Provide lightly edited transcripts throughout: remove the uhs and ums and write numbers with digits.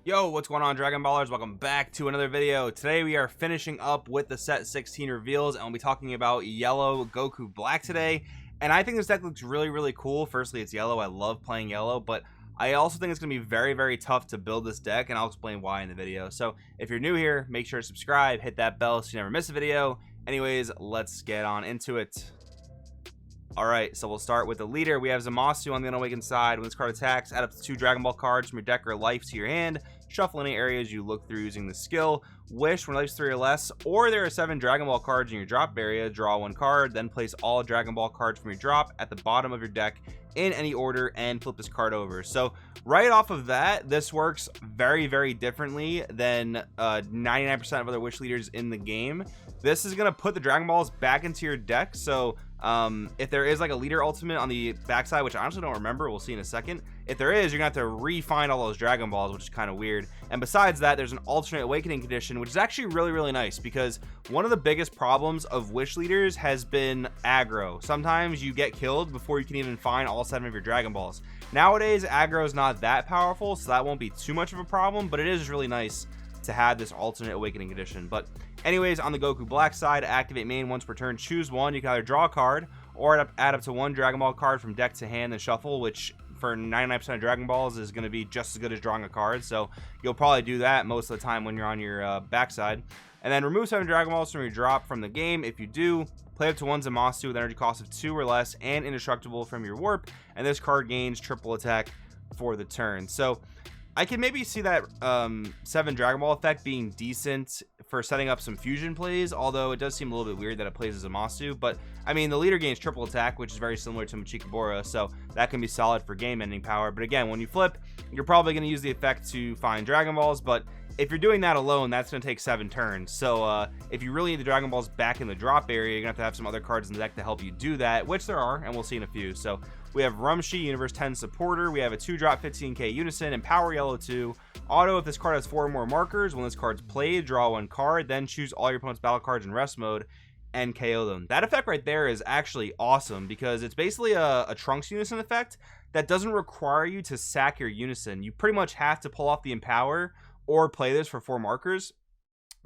Yo, what's going on, Dragon Ballers? Welcome back to another video. Today we are finishing up with the set 16 reveals, and we'll be talking about yellow Goku Black today. And I think this deck looks really cool. Firstly, it's yellow. I love playing yellow, but I also think it's going to be very tough to build this deck, and I'll explain why in the video. So if you're new here, make sure to subscribe, hit that bell so you never miss a video. Anyways, let's get on into it. Alright, so we'll start with the leader. We have Zamasu on the unawakened side. When this card attacks, add up to 2 Dragon Ball cards from your deck or life to your hand. Shuffle any areas you look through using the skill. Wish when life's 3 or less, or there are 7 Dragon Ball cards in your drop area. Draw 1 card, then place all Dragon Ball cards from your drop at the bottom of your deck in any order and flip this card over. So right off of that, this works very differently than 99% of other wish leaders in the game. This is going to put the Dragon Balls back into your deck. So if there is like a leader ultimate on the backside, which I honestly don't remember, we'll see in a second. If there is, you're gonna have to re-find all those Dragon Balls, which is kind of weird. And besides that, there's an alternate awakening condition, which is actually really nice, because one of the biggest problems of wish leaders has been aggro. Sometimes you get killed before you can even find all 7 of your Dragon Balls. Nowadays, aggro is not that powerful, so that won't be too much of a problem, but it is really nice to have this alternate awakening condition. But anyways, on the Goku Black side, activate main once per turn, choose one. You can either draw a card or add up to 1 Dragon Ball card from deck to hand and shuffle, which for 99% of Dragon Balls is going to be just as good as drawing a card. So you'll probably do that most of the time when you're on your backside. And then remove 7 Dragon Balls from your drop from the game. If you do, play up to 1 Zamasu with energy cost of 2 or less and indestructible from your warp, and this card gains triple attack for the turn. So I can maybe see that 7 Dragon Ball effect being decent for setting up some fusion plays, although it does seem a little bit weird that it plays as Zamasu. But I mean, the leader gains triple attack, which is very similar to Machikabura, so that can be solid for game ending power. But again, when you flip, you're probably going to use the effect to find Dragon Balls, but if you're doing that alone, that's going to take 7 turns. So if you really need the Dragon Balls back in the drop area, you're going to have some other cards in the deck to help you do that, which there are, and we'll see in a few. So we have Rumshi, Universe 10 supporter. We have a 2-drop 15k Unison and Power Yellow 2. Auto, if this card has 4 or more markers, when this card's played, draw 1 card, then choose all your opponent's battle cards in rest mode and KO them. That effect right there is actually awesome, because it's basically a Trunks Unison effect that doesn't require you to sack your Unison. You pretty much have to pull off the Empower or play this for 4 markers,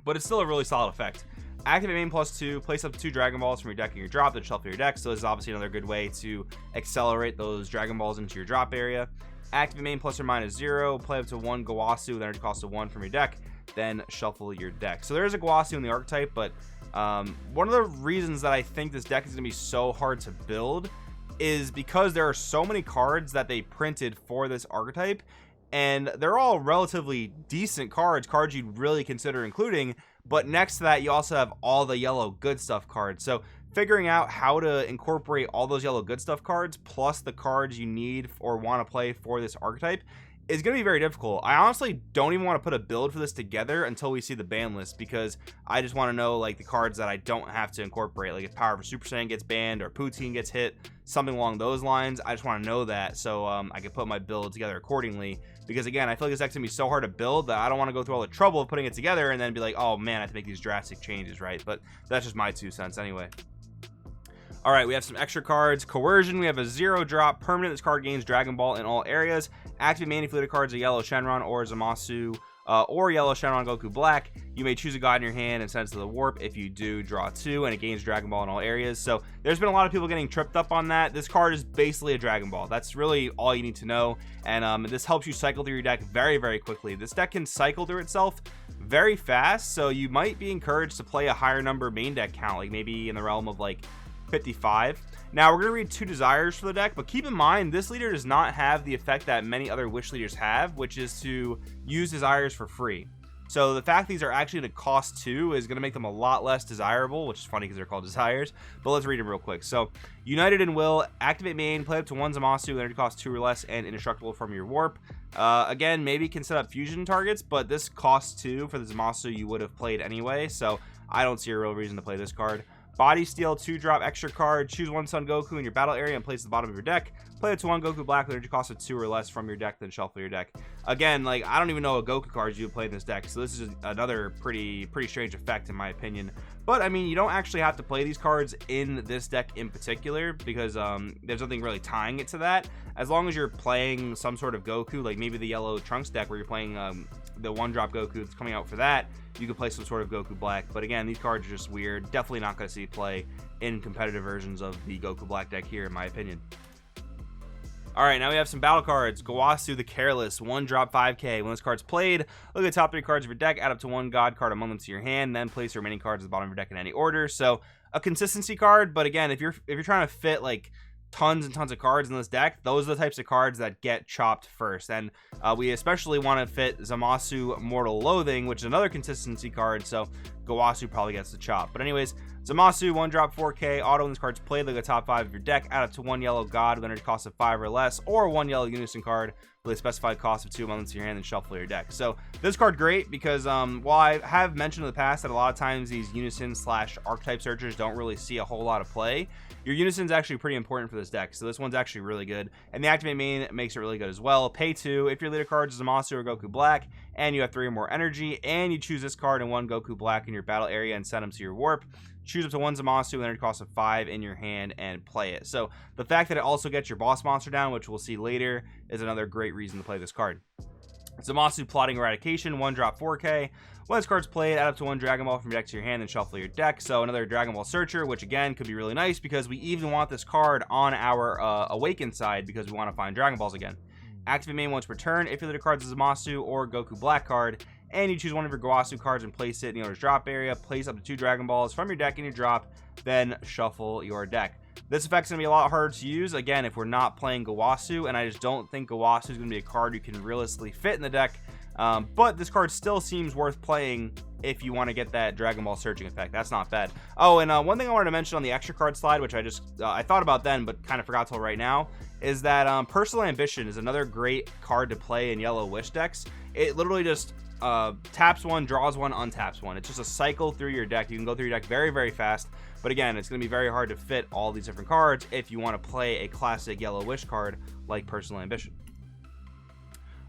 but it's still a really solid effect. Activate main +2, place up to 2 Dragon Balls from your deck in your drop, then shuffle your deck. So this is obviously another good way to accelerate those Dragon Balls into your drop area. Activate main ±0, play up to 1 Gowasu with energy cost of 1 from your deck, then shuffle your deck. So there is a Gowasu in the archetype, but one of the reasons that I think this deck is going to be so hard to build is because there are so many cards that they printed for this archetype, and they're all relatively decent cards you'd really consider including. But next to that, you also have all the yellow good stuff cards. So figuring out how to incorporate all those yellow good stuff cards plus the cards you need or want to play for this archetype is going to be very difficult. I honestly don't even want to put a build for this together until we see the ban list, because I just want to know like the cards that I don't have to incorporate. Like if Power for Super Saiyan gets banned or Poutine gets hit, something along those lines. I just want to know that so I can put my build together accordingly. Because again, I feel like this deck's gonna be so hard to build that I don't want to go through all the trouble of putting it together and then be like, oh man, I have to make these drastic changes, right? But that's just my 2 cents anyway. All right, we have some extra cards. Coercion, we have a 0-drop permanent. This card gains Dragon Ball in all areas. Activate manipulated cards of yellow Shenron or Zamasu or yellow Shenron Goku Black. You may choose a god in your hand and send it to the warp. If you do, draw 2, and it gains Dragon Ball in all areas. So there's been a lot of people getting tripped up on that. This card is basically a Dragon Ball. That's really all you need to know. And this helps you cycle through your deck very quickly. This deck can cycle through itself very fast, so you might be encouraged to play a higher number main deck count, like maybe in the realm of like 55. Now we're going to read 2 desires for the deck, but keep in mind this leader does not have the effect that many other wish leaders have, which is to use desires for free. So the fact these are actually going to cost 2 is going to make them a lot less desirable, which is funny because they're called desires. But let's read them real quick. So United in Will, activate main, play up to 1 Zamasu with energy cost 2 or less and indestructible from your warp. Again, maybe can set up fusion targets, but this costs 2 for the Zamasu you would have played anyway, so I don't see a real reason to play this card. Body Steel, 2-drop extra card. Choose 1 Son Goku in your battle area and place at the bottom of your deck. Play it to 1 Goku Black with energy cost of 2 or less from your deck, then shuffle your deck. Again, like I don't even know what Goku cards you would play in this deck, so this is another pretty strange effect in my opinion But I mean, you don't actually have to play these cards in this deck in particular, because there's nothing really tying it to that. As long as you're playing some sort of Goku, like maybe the yellow Trunks deck where you're playing the 1-drop Goku that's coming out for that, you can play some sort of Goku Black. But again, these cards are just weird. Definitely not going to see play in competitive versions of the Goku Black deck here, in my opinion. Alright, now we have some battle cards. Gowasu the Careless, 1-drop 5k. When this card's played, look at the top 3 cards of your deck, add up to 1 god card among them to your hand, then place the remaining cards at the bottom of your deck in any order. So, a consistency card, but again, if you're trying to fit like tons and tons of cards in this deck, those are the types of cards that get chopped first. And we especially want to fit Zamasu Mortal Loathing, which is another consistency card, so Gowasu probably gets the chop. But anyways, Zamasu, 1-drop 4k, auto when this card's played, look at the top 5 of your deck, add up to 1 yellow god with an energy cost of 5 or less, or 1 yellow Unison card with a specified cost of 2 among them to your hand, and shuffle your deck. So this card great because while I have mentioned in the past that a lot of times these Unison / Archetype searchers don't really see a whole lot of play, your Unison's actually pretty important for this deck, so this one's actually really good. And the activate main makes it really good as well. Pay 2 if your leader card is Zamasu or Goku Black, and you have 3 or more energy, and you choose this card and 1 Goku Black in your battle area and send them to your warp. Choose up to 1 Zamasu with an energy cost of 5 in your hand and play it. So the fact that it also gets your boss monster down, which we'll see later, is another great reason to play this card. Zamasu Plotting Eradication, 1-drop 4k. When this card's played, add up to 1 Dragon Ball from your deck to your hand and shuffle your deck. So another Dragon Ball Searcher, which again could be really nice because we even want this card on our Awaken side because we want to find Dragon Balls again. Activate main once per turn if your leader card is Zamasu or Goku Black card, and you choose one of your Gowasu cards and place it in the owner's drop area. Place up to 2 Dragon Balls from your deck in your drop, then shuffle your deck. This effect's going to be a lot harder to use, again, if we're not playing Gowasu, and I just don't think Gowasu is going to be a card you can realistically fit in the deck. But this card still seems worth playing if you want to get that Dragon Ball searching effect. That's not bad. Oh, and one thing I wanted to mention on the extra card slide, which I thought about then but kind of forgot till right now, is that Personal Ambition is another great card to play in yellow Wish decks. It literally just taps 1, draws 1, untaps 1. It's just a cycle through your deck. You can go through your deck very, very fast. But again, it's going to be very hard to fit all these different cards if you want to play a classic yellow Wish card like Personal Ambition.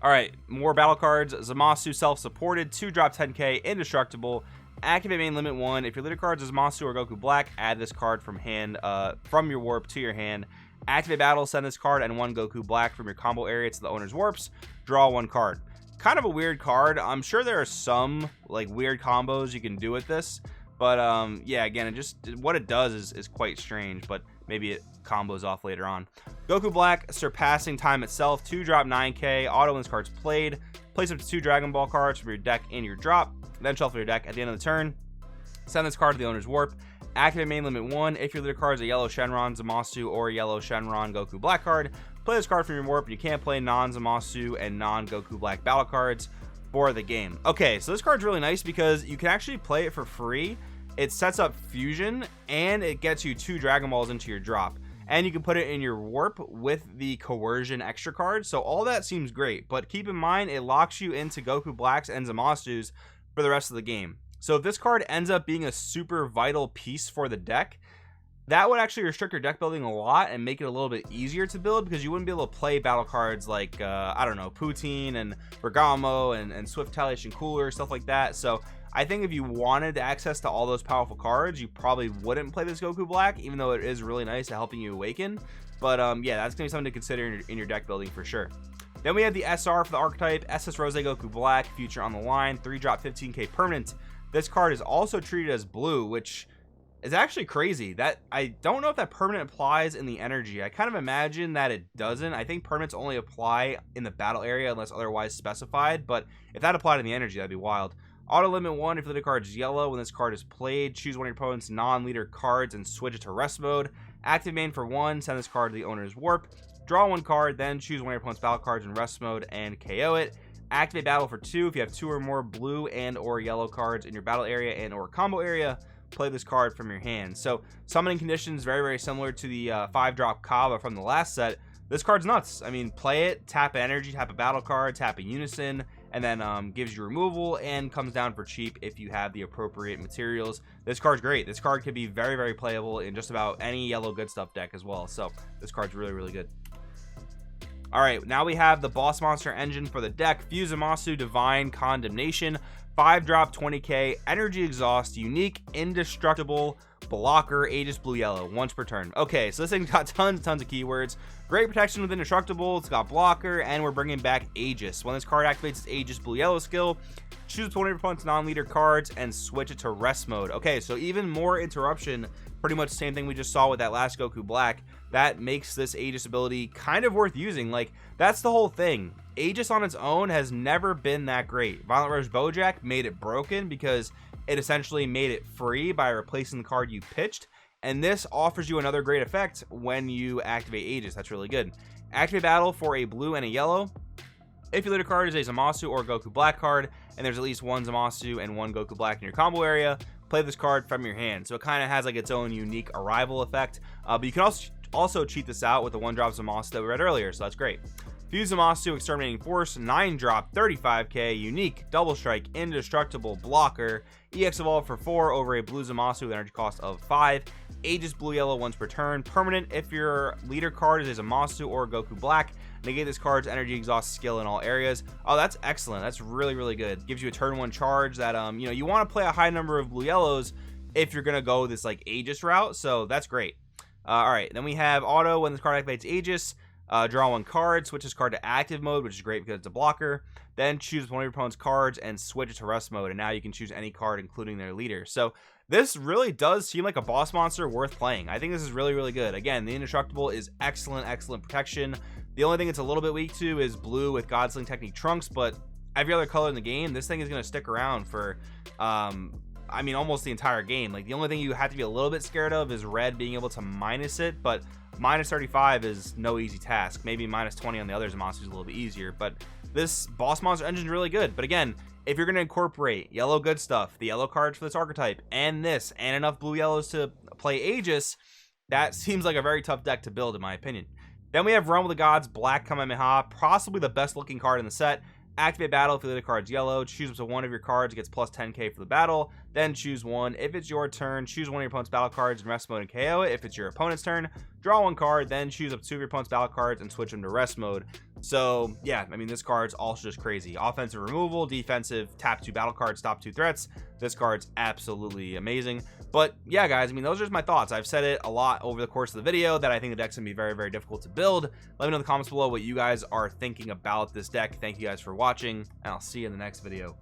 Alright, more battle cards. Zamasu Self-Supported, 2-drop 10k, Indestructible. Activate main limit 1. If your leader card is Zamasu or Goku Black, add this card from your warp to your hand. Activate battle, send this card and 1 Goku Black from your combo area to the owner's warps. Draw 1 card. Kind of a weird card. I'm sure there are some like weird combos you can do with this, but yeah, again, what it does is quite strange, but maybe it combos off later on. Goku Black, Surpassing Time Itself, 2-drop 9k, auto when this card's played. Place up to 2 Dragon Ball cards from your deck in your drop, then shuffle your deck at the end of the turn. Send this card to the owner's warp. Activate main limit 1 if your leader card is a yellow Shenron, Zamasu, or yellow Shenron, Goku Black card. Play this card from your warp. You can't play non-Zamasu and non-Goku Black battle cards for the game. Okay, so this card's really nice because you can actually play it for free. It sets up fusion and it gets you 2 Dragon Balls into your drop. And you can put it in your warp with the coercion extra card. So all that seems great, but keep in mind it locks you into Goku Blacks and Zamasus for the rest of the game. So if this card ends up being a super vital piece for the deck, that would actually restrict your deck building a lot and make it a little bit easier to build because you wouldn't be able to play battle cards like, I don't know, Poutine and Bergamo and Swift Retaliation Cooler, stuff like that. So I think if you wanted access to all those powerful cards, you probably wouldn't play this Goku Black, even though it is really nice at helping you awaken. But yeah, that's going to be something to consider in your deck building for sure. Then we have the SR for the Archetype, SS Rose Goku Black, future on the line, 3-drop 15k permanent. This card is also treated as blue, which is actually crazy. That I don't know if that permanent applies in the energy. I kind of imagine that it doesn't. I think permanents only apply in the battle area unless otherwise specified, but if that applied in the energy, that'd be wild. Auto limit 1 if the leader card is yellow. When this card is played, choose one of your opponent's non-leader cards and switch it to rest mode. Active main for 1, send this card to the owner's warp. Draw 1 card, then choose one of your opponent's battle cards in rest mode and KO it. Activate battle for 2 if you have 2 or more blue and or yellow cards in your battle area and or combo area. Play this card from your hand. So summoning conditions very, very similar to the 5-drop Kava from the last set. This card's nuts. I mean, play it, tap energy, tap a battle card, tap a Unison, and then gives you removal and comes down for cheap if you have the appropriate materials. This card's great. This card could be very, very playable in just about any yellow good stuff deck as well. So this card's really, really good. All right, now we have the boss monster engine for the deck. Fuse Zamasu Divine Condemnation, 5-drop 20k energy exhaust, unique, indestructible, blocker, Aegis blue yellow, once per turn. Okay, so this thing's got tons of keywords. Great protection with indestructible, it's got blocker, and we're bringing back Aegis. When this card activates its Aegis blue yellow skill, choose one of your opponent's non-leader cards and switch it to rest mode. Okay, so even more interruption, pretty much the same thing we just saw with that last Goku Black. That makes this Aegis ability kind of worth using. Like, that's the whole thing. Aegis on its own has never been that great. Violent Rose Bojack made it broken because it essentially made it free by replacing the card you pitched, and this offers you another great effect when you activate Aegis. That's really good. Activate battle for a blue and a yellow. If your leader card is a Zamasu or Goku Black card, and there's at least one Zamasu and one Goku Black in your combo area, play this card from your hand. So it kind of has like its own unique arrival effect, but you can also cheat this out with the 1-drop Zamasu that we read earlier, so that's great. Fuse Zamasu, Exterminating Force, 9-drop, 35k, unique, double strike, indestructible, blocker, EX Evolve for 4 over a blue Zamasu with energy cost of 5, Aegis blue yellow once per turn, permanent if your leader card is a Zamasu or Goku Black, negate this card's energy exhaust skill in all areas. Oh, that's excellent. That's really good. Gives you a turn 1 charge that you know, you want to play a high number of blue yellows if you're gonna go this like Aegis route, so that's great. All right, then we have auto. When this card activates Aegis, draw 1 card, switch this card to active mode, which is great because it's a blocker. Then choose one of your opponent's cards and switch it to rest mode, and now you can choose any card including their leader. So this really does seem like a boss monster worth playing. I think this is really good. Again, the indestructible is excellent protection. The only thing it's a little bit weak to is blue with Godsling Technique Trunks, but every other color in the game, this thing is going to stick around for I mean, almost the entire game. Like, the only thing you have to be a little bit scared of is red being able to minus it, but minus 35 is no easy task. Maybe minus 20 on the others monsters is a little bit easier, but this boss monster engine is really good. But again, if you're going to incorporate yellow good stuff, the yellow cards for this archetype, and this, and enough blue yellows to play Aegis, that seems like a very tough deck to build, in my opinion. Then we have Realm of the Gods, Black Kamehameha, possibly the best looking card in the set. Activate battle if the leader card's yellow. Choose up to one of your cards, gets plus 10k for the battle. Then choose one. If it's your turn, choose one of your opponent's battle cards in rest mode and KO it. If it's your opponent's turn, draw 1 card, then choose up to 2 of your opponent's battle cards and switch them to rest mode. So yeah, I mean, this card's also just crazy. Offensive removal, defensive, tap 2 battle cards, stop 2 threats. This card's absolutely amazing. But yeah, guys, I mean, those are just my thoughts. I've said it a lot over the course of the video that I think the deck's gonna be very difficult to build. Let me know in the comments below what you guys are thinking about this deck. Thank you guys for watching, and I'll see you in the next video.